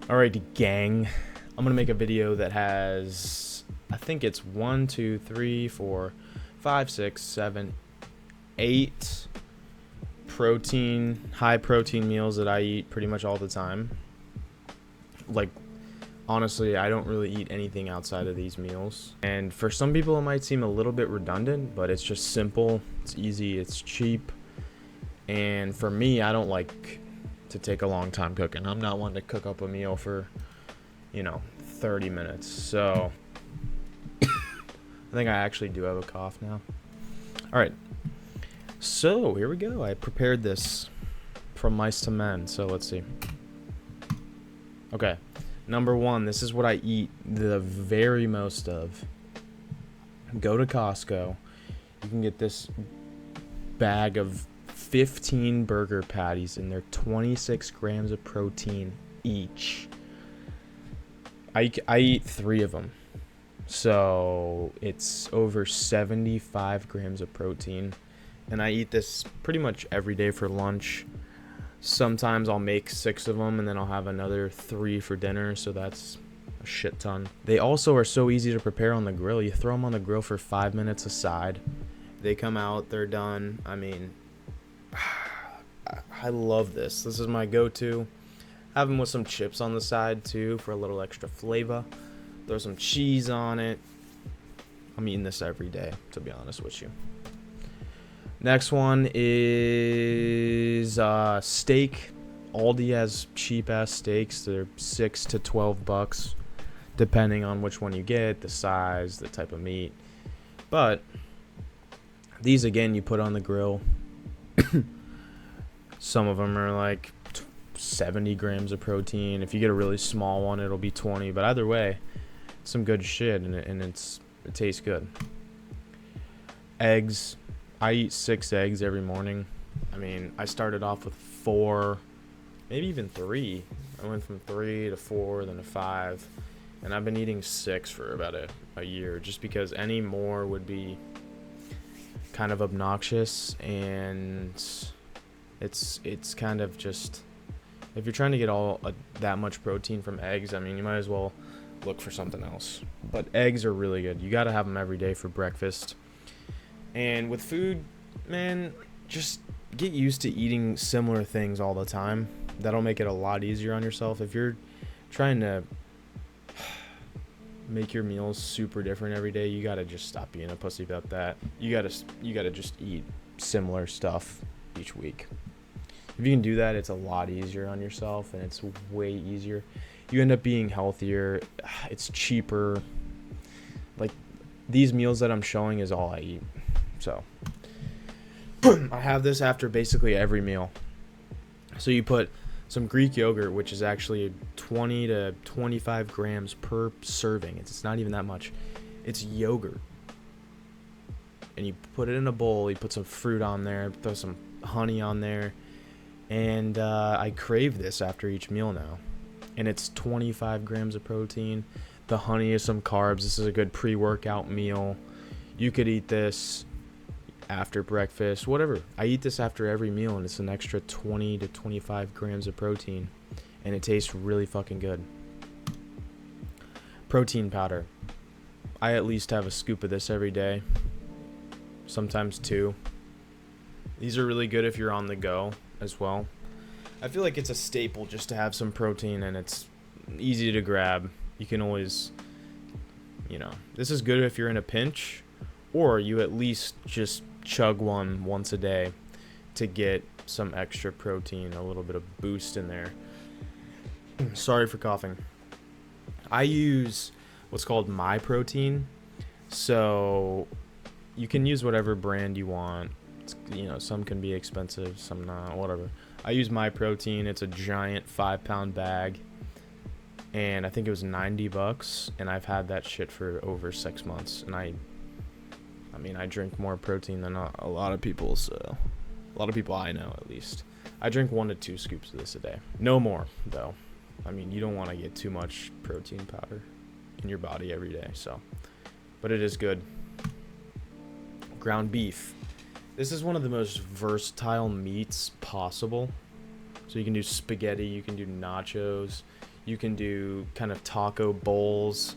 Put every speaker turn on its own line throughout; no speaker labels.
Alrighty, gang. I'm gonna make a video that has, I think it's 1, 2, 3, 4, 5, 6, 7, 8 high protein meals that I eat pretty much all the time. Like, honestly, I don't really eat anything outside of these meals. And for some people, it might seem a little bit redundant, but it's just simple, it's easy, it's cheap. And for me, I don't like to take a long time cooking. I'm not one to cook up a meal for 30 minutes. So I think I actually do have a cough now. All right. So here we go. I prepared this from mice to men. So let's see. Okay. Number one, this is what I eat the very most of. Go to Costco. You can get this bag of 15 burger patties, and they're 26 grams of protein each. I eat 3 of them, so it's over 75 grams of protein, and I eat this pretty much every day for lunch. Sometimes I'll make 6 of them, and then I'll have another 3 for dinner, so that's a shit ton. They also are so easy to prepare on the grill. You throw them on the grill for 5 minutes aside. They come out, they're done. I mean, I love this. This is my go-to. Have them with some chips on the side too for a little extra flavor. Throw some cheese on it. I'm eating this every day, to be honest with you. Next one is steak. Aldi has cheap-ass steaks. They're $6 to $12, depending on which one you get, the size, the type of meat. But these, again, you put on the grill. Some of them are like 70 grams of protein. If you get a really small one, it'll be 20. But either way, some good shit, and it tastes good. Eggs. I eat 6 eggs every morning. I mean, I started off with 4, maybe even 3. I went from 3 to 4, then to 5. And I've been eating 6 for about a year, just because any more would be kind of obnoxious, and it's kind of just, if you're trying to get that much protein from eggs, I mean, you might as well look for something else. But eggs are really good. You got to have them every day for breakfast. And with food, man, just get used to eating similar things all the time. That'll make it a lot easier on yourself. If you're trying to make your meals super different every day, you got to just stop being a pussy about that. You got to just eat similar stuff each week. If you can do that, it's a lot easier on yourself, and it's way easier. You end up being healthier. It's cheaper. Like, these meals that I'm showing is all I eat. So I have this after basically every meal. So you put some Greek yogurt, which is actually 20 to 25 grams per serving. It's not even that much. It's yogurt. And you put it in a bowl. You put some fruit on there. Throw some honey on there. And I crave this after each meal now. And it's 25 grams of protein. The honey is some carbs. This is a good pre-workout meal. You could eat this after breakfast, whatever. I eat this after every meal, and it's an extra 20 to 25 grams of protein. And it tastes really fucking good. Protein powder. I at least have a scoop of this every day. Sometimes 2. These are really good if you're on the go as well. I feel like it's a staple just to have some protein, and it's easy to grab. You can always, this is good if you're in a pinch, or you at least just chug one once a day to get some extra protein, a little bit of boost in there. Sorry for coughing. I use what's called MyProtein. So you can use whatever brand you want. Some can be expensive, some not, whatever. I use MyProtein. It's a giant 5-pound bag, and I think it was $90, and I've had that shit for over 6 months. And I drink more protein than a lot of people, so a lot of people I know, at least. I drink 1 to 2 scoops of this a day. No more, though. You don't want to get too much protein powder in your body every day, so. But it is good. Ground beef. This is one of the most versatile meats possible. So you can do spaghetti, you can do nachos, You can do kind of taco bowls.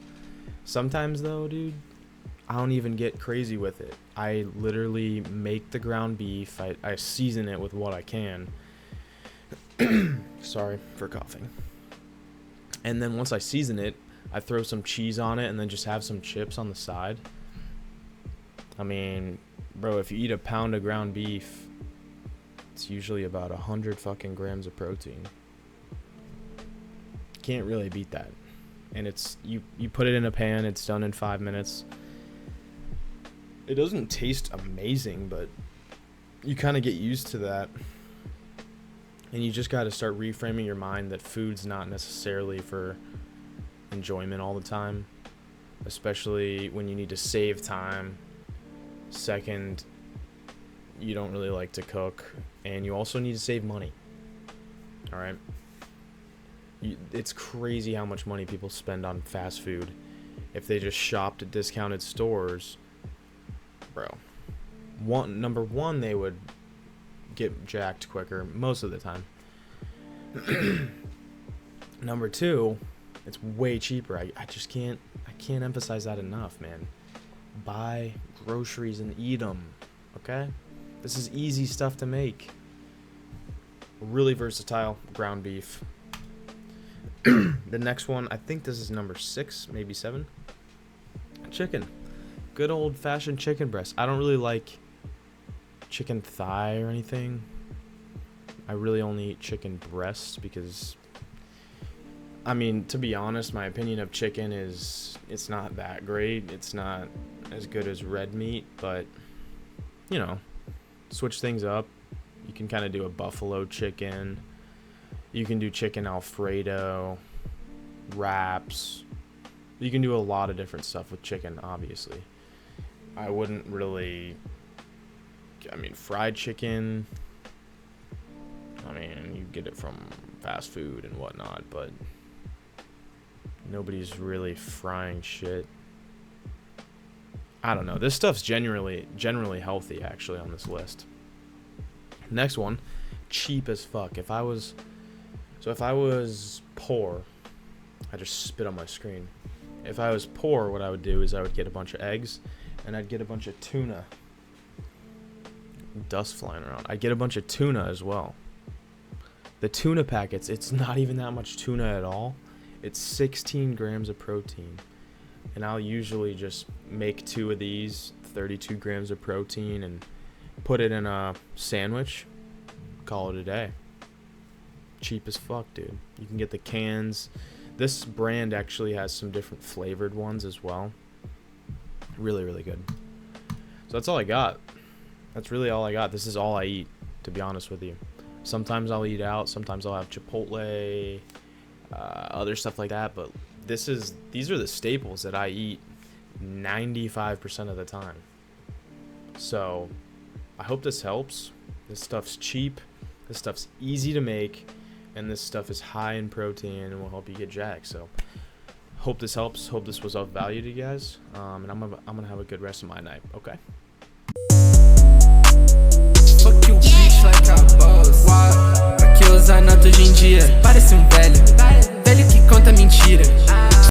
Sometimes though, dude, I don't even get crazy with it. I literally make the ground beef. I season it with what I can. Sorry for coughing. And then once I season it, I throw some cheese on it and then just have some chips on the side. I mean, bro, if you eat a pound of ground beef, it's usually about 100 fucking grams of protein. Can't really beat that. And it's you put it in a pan, it's done in 5 minutes. It doesn't taste amazing, but you kind of get used to that. And you just got to start reframing your mind that food's not necessarily for enjoyment all the time, especially when you need to save time. Second, you don't really like to cook, and you also need to save money. All right? It's crazy how much money people spend on fast food. If they just shopped at discounted stores, bro, number one, they would get jacked quicker most of the time. Number two, it's way cheaper. I can't emphasize that enough, man. Buy groceries and eat them, okay? This is easy stuff to make. Really versatile ground beef. The next one, I think this is number 6, maybe 7. Chicken. Good old-fashioned chicken breast. I don't really like chicken thigh or anything. I really only eat chicken breast because, I mean, to be honest, my opinion of chicken is it's not that great. It's not as good as red meat, but, you know, switch things up. You can kind of do a buffalo chicken. You can do chicken Alfredo, wraps. You can do a lot of different stuff with chicken, obviously. I wouldn't really, fried chicken, you get it from fast food and whatnot, but nobody's really frying shit. I don't know. This stuff's generally healthy, actually, on this list. Next one, cheap as fuck. If I was poor, I just spit on my screen. If I was poor, what I would do is I would get a bunch of eggs, and I'd get a bunch of tuna. Dust flying around. I'd get a bunch of tuna as well. The tuna packets, it's not even that much tuna at all. It's 16 grams of protein. And I'll usually just make 2 of these, 32 grams of protein, and put it in a sandwich. Call it a day. Cheap as fuck, dude. You can get the cans. This brand actually has some different flavored ones as well. Really, really good. So that's all I got. That's really all I got. This is all I eat, to be honest with you. Sometimes I'll eat out. Sometimes I'll have Chipotle, other stuff like that. But these are the staples that I eat 95% of the time. So I hope this helps. This stuff's cheap. This stuff's easy to make. And this stuff is high in protein and will help you get jacked. So hope this helps. Hope this was of value to you guys. And I'm gonna have a good rest of my night. Okay.
Fuck you, bitch, like a boss. Pra que usar nota hoje em dia? Parece velho que conta mentira.